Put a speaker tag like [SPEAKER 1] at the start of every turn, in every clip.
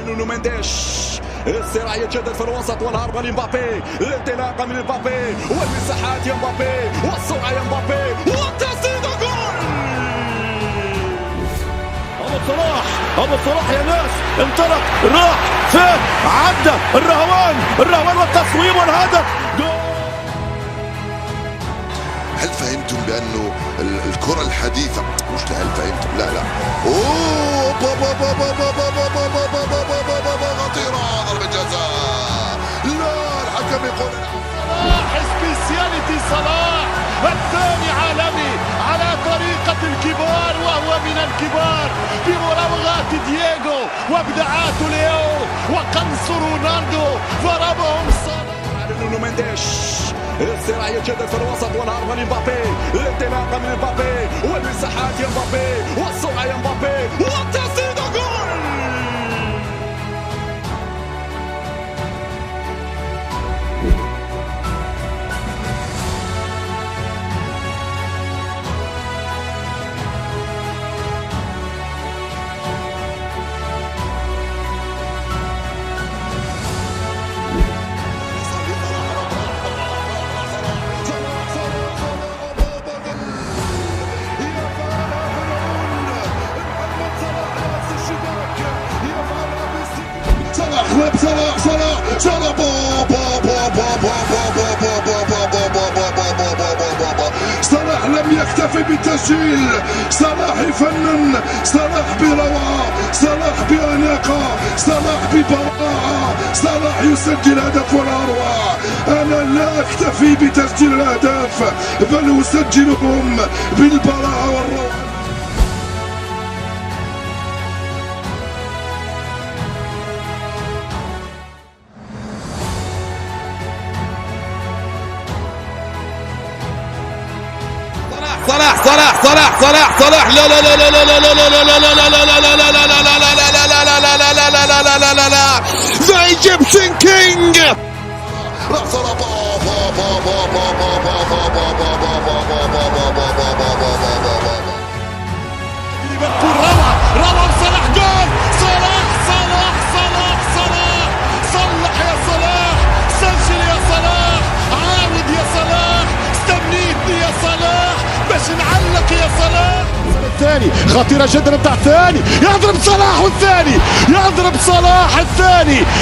[SPEAKER 1] نونو مينديش، الصراع يتجدد في الوسط والهربة لمبابي، الانطلاقة من مبابي والمساحات يا مبابي والسرعة يا مبابي والتسديد جول.
[SPEAKER 2] أبو صلاح يا ناس انطلق راح فات عدى الرهوان والتصويب والهدف جول.
[SPEAKER 3] هل فهمتم بأنه الكرة الحديثة مش هل فهمتم؟ لا اوه خطيرة ضربة جزاء. لا الحكم يقول
[SPEAKER 2] صلاح سبيسياليتي صلاح الثاني عالمي على طريقة الكبار وهو من الكبار بمراوغات دييغو وابداعات ليو وقنص رونالدو ضربهم صلاح.
[SPEAKER 1] نونو مينديش، الصراع يتجدد في الوسط والهربة لمبابي، الانطلاقة من مبابي والمساحات يا مبابي والسرعة يا مبابي والتسديد جول.
[SPEAKER 4] صلاح لم يكتفي بالتسجيل، صلاح يفنن، صلاح بروعة، صلاح بأناقة، صلاح ببراعة، صلاح يسجل هدف والأروع. أنا لا أكتفي بتسجيل الأهداف بل أسجلهم بالبراعة والروعة.
[SPEAKER 2] صلاح لا لا لا لا لا لا لا لا لا لا لا لا The Egyptian King. روعة صلاح جول. صلاح صلح يا صلاح، سجل يا صلاح، عاود يا صلاح، استنيتني يا صلاح باش نعلق يا صلاح. الثاني خطيرة جدا بتاع الثاني، يضرب صلاح والثاني،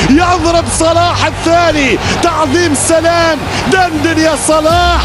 [SPEAKER 2] يضرب صلاح الثاني، تعظيم سلام، دندن يا صلاح.